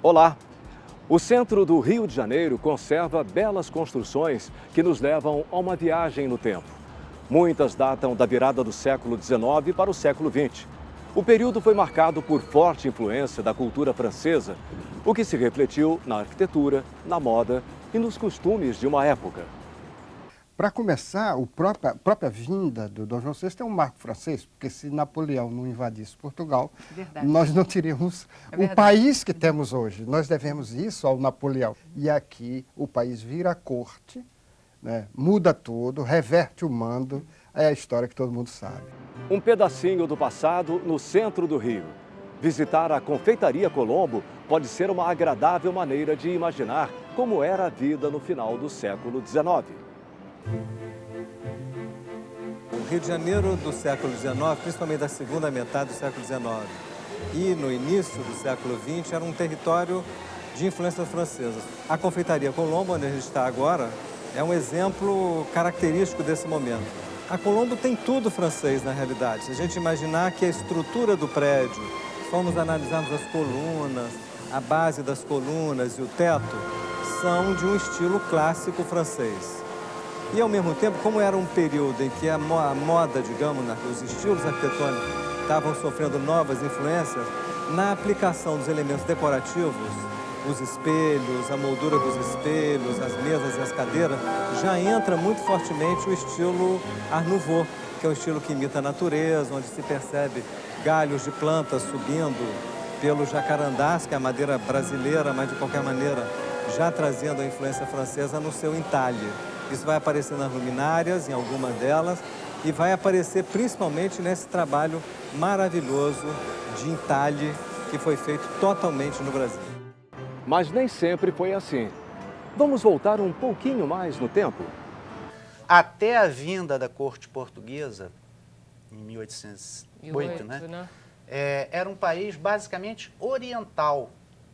Olá! O centro do Rio de Janeiro conserva belas construções que nos levam a uma viagem no tempo. Muitas datam da virada do século XIX para o século XX. O período foi marcado por forte influência da cultura francesa, o que se refletiu na arquitetura, na moda e nos costumes de uma época. Para começar, a própria vinda do Dom João VI é um marco francês, porque se Napoleão não invadisse Portugal, nós não teríamos o país que temos hoje. Nós devemos isso ao Napoleão. E aqui o país vira a corte, né, muda tudo, reverte o mando, é a história que todo mundo sabe. Um pedacinho do passado no centro do Rio. Visitar a Confeitaria Colombo pode ser uma agradável maneira de imaginar como era a vida no final do século XIX. O Rio de Janeiro do século XIX, principalmente da segunda metade do século XIX e no início do século XX, era um território de influência francesa. A Confeitaria Colombo, onde a gente está agora, é um exemplo característico desse momento. A Colombo tem tudo francês, na realidade. Se a gente imaginar que a estrutura do prédio, se formos analisarmos as colunas, a base das colunas e o teto, são de um estilo clássico francês. E, ao mesmo tempo, como era um período em que a moda, digamos, os estilos arquitetônicos estavam sofrendo novas influências, na aplicação dos elementos decorativos, os espelhos, a moldura dos espelhos, as mesas e as cadeiras, já entra muito fortemente o estilo Art Nouveau, que é um estilo que imita a natureza, onde se percebe galhos de plantas subindo pelos jacarandás, que é a madeira brasileira, mas, de qualquer maneira, já trazendo a influência francesa no seu entalhe. Isso vai aparecer nas luminárias, em algumas delas, e vai aparecer principalmente nesse trabalho maravilhoso de entalhe que foi feito totalmente no Brasil. Mas nem sempre foi assim. Vamos voltar um pouquinho mais no tempo? Até a vinda da corte portuguesa, em 1808, né? Era um país basicamente oriental.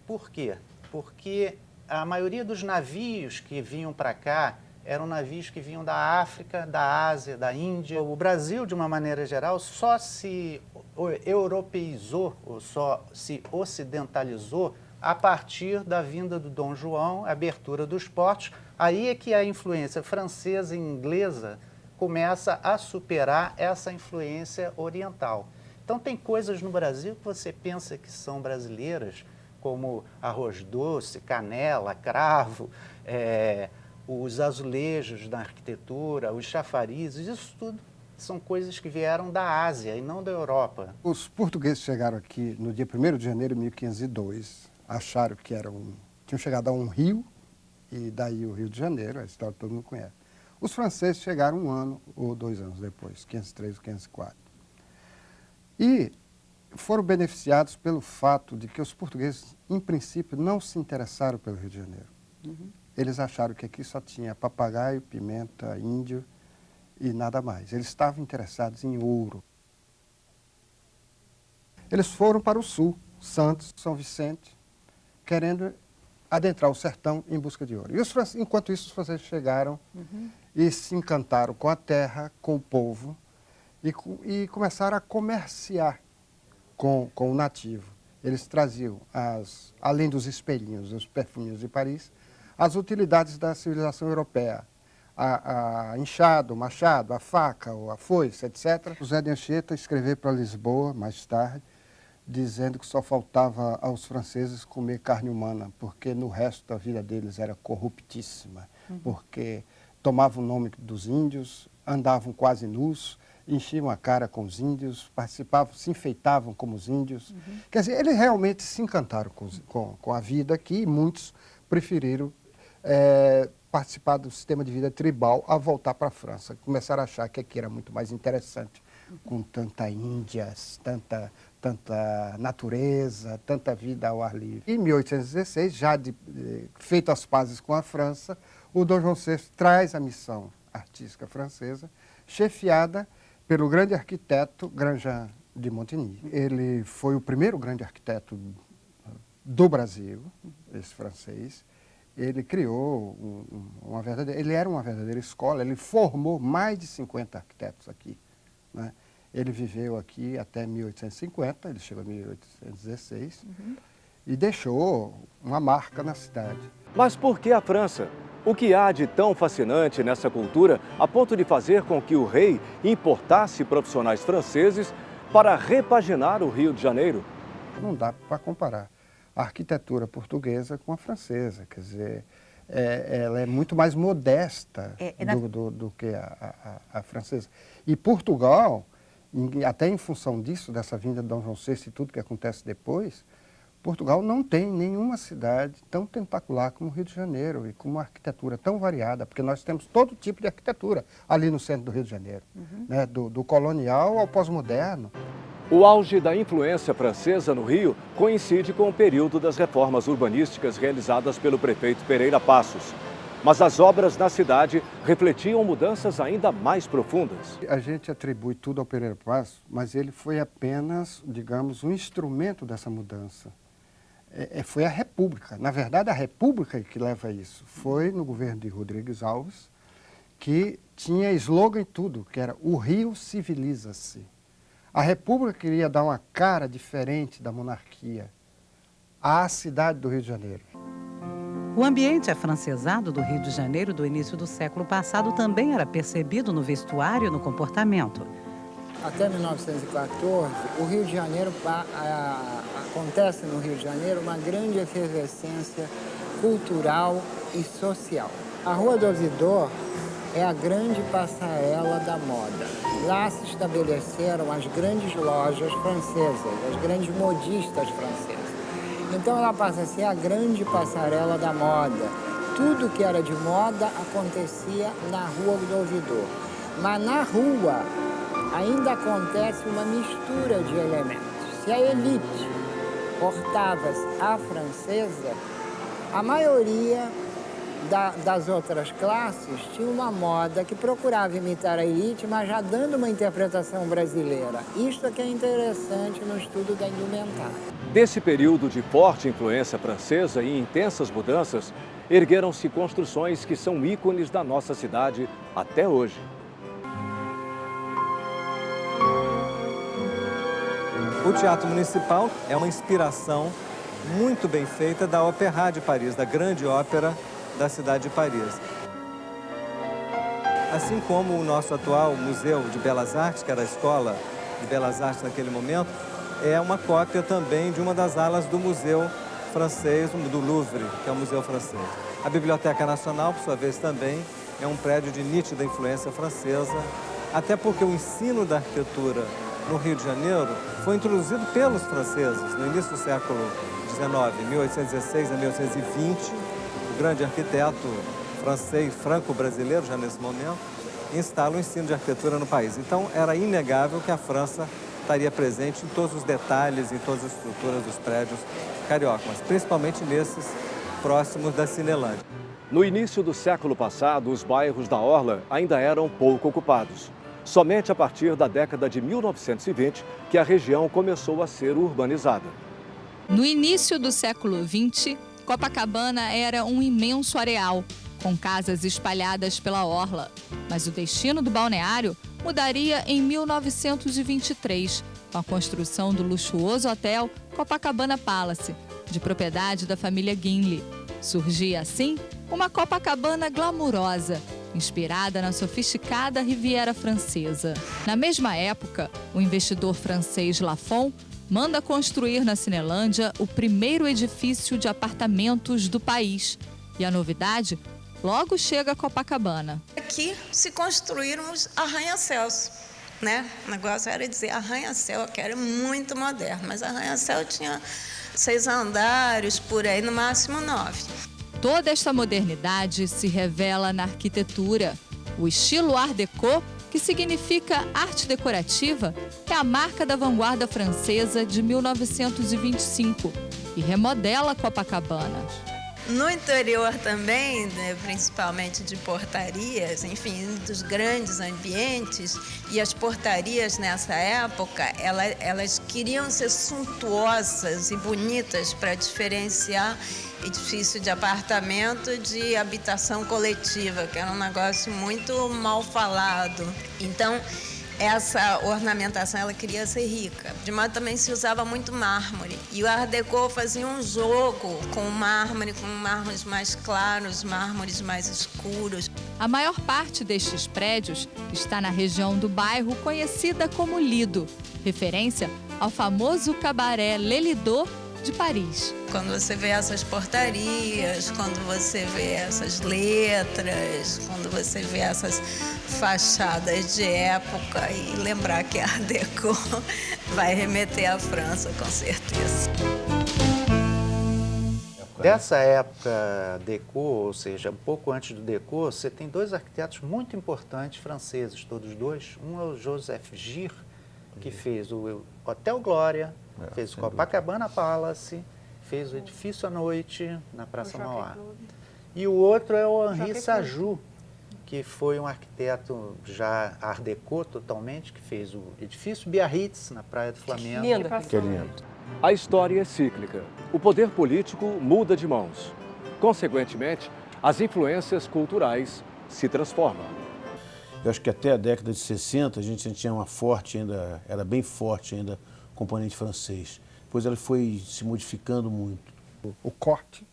Por quê? Porque a maioria dos navios que vinham para cá eram navios que vinham da África, da Ásia, da Índia. O Brasil, de uma maneira geral, só se europeizou, ou só se ocidentalizou a partir da vinda do Dom João, a abertura dos portos. Aí é que a influência francesa e inglesa começa a superar essa influência oriental. Então tem coisas no Brasil que você pensa que são brasileiras, como arroz doce, canela, cravo, os azulejos da arquitetura, os chafarizes, isso tudo são coisas que vieram da Ásia e não da Europa. Os portugueses chegaram aqui no dia 1º de janeiro de 1502, acharam que tinham chegado a um rio, e daí o Rio de Janeiro, a história todo mundo conhece. Os franceses chegaram 1 ano ou 2 anos depois, 503 ou 504. E foram beneficiados pelo fato de que os portugueses, em princípio, não se interessaram pelo Rio de Janeiro. Eles acharam que aqui só tinha papagaio, pimenta, índio e nada mais. Eles estavam interessados em ouro. Eles foram para o sul, Santos, São Vicente, querendo adentrar o sertão em busca de ouro. E enquanto isso, os franceses chegaram e se encantaram com a terra, com o povo, e começaram a comerciar com o nativo. Eles traziam, além dos espelhinhos, os perfuminhos de Paris, as utilidades da civilização europeia. A enxada, o machado, a faca, a foice, etc. José de Anchieta escreveu para Lisboa, mais tarde, dizendo que só faltava aos franceses comer carne humana, porque no resto da vida deles era corruptíssima, porque tomavam o nome dos índios, andavam quase nus, enchiam a cara com os índios, participavam, se enfeitavam como os índios. Quer dizer, eles realmente se encantaram com a vida aqui, e muitos preferiram participar do sistema de vida tribal a voltar para a França. Começaram a achar que aqui era muito mais interessante, com tanta índias, tanta natureza, tanta vida ao ar livre. Em 1816, já feito as pazes com a França, o Dom João VI traz a missão artística francesa, chefiada pelo grande arquiteto Grandjean de Montigny. Ele foi o primeiro grande arquiteto do Brasil, esse francês. Ele criou ele era uma verdadeira escola, ele formou mais de 50 arquitetos aqui, né? Ele viveu aqui até 1850, ele chegou em 1816, e deixou uma marca na cidade. Mas por que a França? O que há de tão fascinante nessa cultura a ponto de fazer com que o rei importasse profissionais franceses para repaginar o Rio de Janeiro? Não dá para comparar a arquitetura portuguesa com a francesa, quer dizer, ela é muito mais modesta do que a francesa. E Portugal, até em função disso, dessa vinda de Dom João VI e tudo que acontece depois, Portugal não tem nenhuma cidade tão tentacular como o Rio de Janeiro e com uma arquitetura tão variada, porque nós temos todo tipo de arquitetura ali no centro do Rio de Janeiro, né? Do colonial ao pós-moderno. O auge da influência francesa no Rio coincide com o período das reformas urbanísticas realizadas pelo prefeito Pereira Passos. Mas as obras na cidade refletiam mudanças ainda mais profundas. A gente atribui tudo ao Pereira Passos, mas ele foi apenas, digamos, um instrumento dessa mudança. Foi a República. Na verdade, a República que leva a isso. Foi no governo de Rodrigues Alves, que tinha slogan em tudo, que era "O Rio civiliza-se". A República queria dar uma cara diferente da monarquia à cidade do Rio de Janeiro. O ambiente afrancesado do Rio de Janeiro do início do século passado também era percebido no vestuário e no comportamento. Até 1914, o Rio de Janeiro, acontece no Rio de Janeiro uma grande efervescência cultural e social. A Rua do Ouvidor é a grande passarela da moda. Lá se estabeleceram as grandes lojas francesas, as grandes modistas francesas. Então ela passa a ser a grande passarela da moda. Tudo que era de moda acontecia na Rua do Ouvidor. Mas na rua ainda acontece uma mistura de elementos. Se a elite portava-se à francesa, a maioria das outras classes tinha uma moda que procurava imitar a elite, mas já dando uma interpretação brasileira. Isto é que é interessante no estudo da indumentária. Desse período de forte influência francesa e intensas mudanças, ergueram-se construções que são ícones da nossa cidade até hoje. O Teatro Municipal é uma inspiração muito bem feita da Opéra de Paris, da grande ópera da cidade de Paris. Assim como o nosso atual Museu de Belas Artes, que era a Escola de Belas Artes naquele momento, é uma cópia também de uma das alas do Museu Francês, do Louvre, que é o Museu Francês. A Biblioteca Nacional, por sua vez, também é um prédio de nítida influência francesa, até porque o ensino da arquitetura no Rio de Janeiro foi introduzido pelos franceses no início do século XIX, 1816 a 1820. O grande arquiteto francês, franco-brasileiro, já nesse momento, instala o ensino de arquitetura no país. Então, era inegável que a França estaria presente em todos os detalhes, em todas as estruturas dos prédios cariocas, mas principalmente nesses próximos da Cinelândia. No início do século passado, os bairros da Orla ainda eram pouco ocupados. Somente a partir da década de 1920 que a região começou a ser urbanizada. No início do século XX, Copacabana era um imenso areal, com casas espalhadas pela orla. Mas o destino do balneário mudaria em 1923, com a construção do luxuoso hotel Copacabana Palace, de propriedade da família Guinle. Surgia, assim, uma Copacabana glamurosa, inspirada na sofisticada Riviera Francesa. Na mesma época, o investidor francês Lafon manda construir na Cinelândia o primeiro edifício de apartamentos do país. E a novidade logo chega a Copacabana. Aqui se construíram os arranha-céus, né? O negócio era dizer arranha-céu, que era muito moderno, mas arranha-céu tinha 6 andares, por aí, no máximo 9. Toda esta modernidade se revela na arquitetura. O estilo Art Deco, que significa arte decorativa, é a marca da vanguarda francesa de 1925 e remodela Copacabana. No interior também, né, principalmente de portarias, enfim, dos grandes ambientes, e as portarias nessa época, elas queriam ser suntuosas e bonitas para diferenciar edifício de apartamento de habitação coletiva, que era um negócio muito mal falado. Então, essa ornamentação ela queria ser rica. De modo também se usava muito mármore. E o Art Deco fazia um jogo com mármores mais claros, mármores mais escuros. A maior parte destes prédios está na região do bairro conhecida como Lido, referência ao famoso cabaré Le Lido de Paris. Quando você vê essas portarias, quando você vê essas letras, quando você vê essas fachadas de época e lembrar que a Art Deco vai remeter à França, com certeza. Dessa época Deco, ou seja, um pouco antes do Deco, você tem dois arquitetos muito importantes franceses, todos dois. Um é o Joseph Gir, que fez o Hotel Glória, fez o Copacabana Palace, fez o Edifício à Noite na Praça Mauá. E o outro é o Henri Sajou, que foi um arquiteto já Art Deco totalmente, que fez o Edifício Biarritz na Praia do Flamengo. Que lindo. A história é cíclica. O poder político muda de mãos. Consequentemente, as influências culturais se transformam. Eu acho que até a década de 60 a gente tinha uma forte ainda, era bem forte ainda o componente francês. Depois ela foi se modificando muito. O corte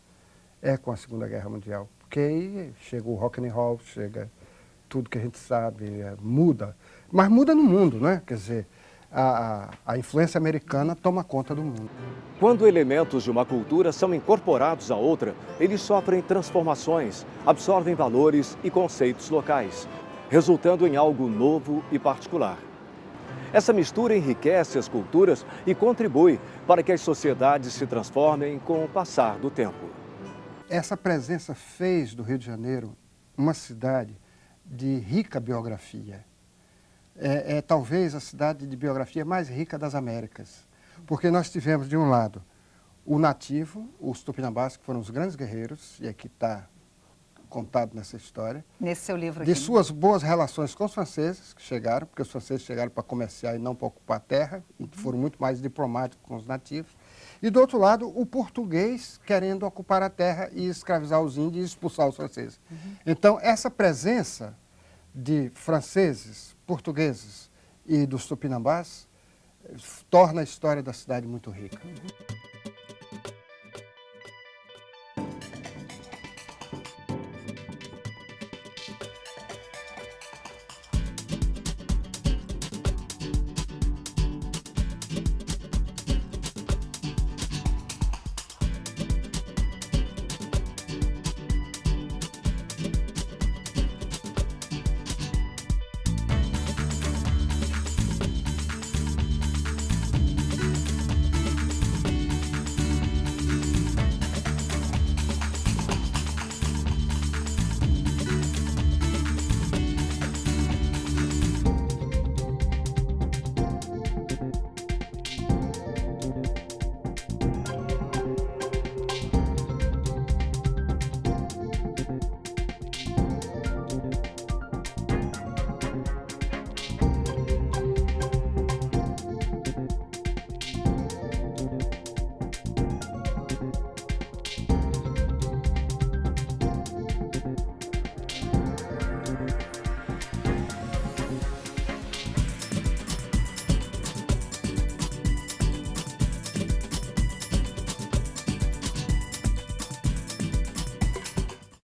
é com a Segunda Guerra Mundial, porque aí chega o rock and roll, chega tudo que a gente sabe, muda. Mas muda no mundo, né? Quer dizer, a influência americana toma conta do mundo. Quando elementos de uma cultura são incorporados a outra, eles sofrem transformações, absorvem valores e conceitos locais, resultando em algo novo e particular. Essa mistura enriquece as culturas e contribui para que as sociedades se transformem com o passar do tempo. Essa presença fez do Rio de Janeiro uma cidade de rica biografia. É talvez a cidade de biografia mais rica das Américas, porque nós tivemos, de um lado, o nativo, os tupinambás, que foram os grandes guerreiros, e aqui está contado nessa história. Nesse seu livro aqui. De suas boas relações com os franceses que chegaram, porque os franceses chegaram para comerciar e não para ocupar a terra, e foram muito mais diplomáticos com os nativos. E, do outro lado, o português querendo ocupar a terra e escravizar os índios e expulsar os franceses. Então, essa presença de franceses, portugueses e dos tupinambás torna a história da cidade muito rica.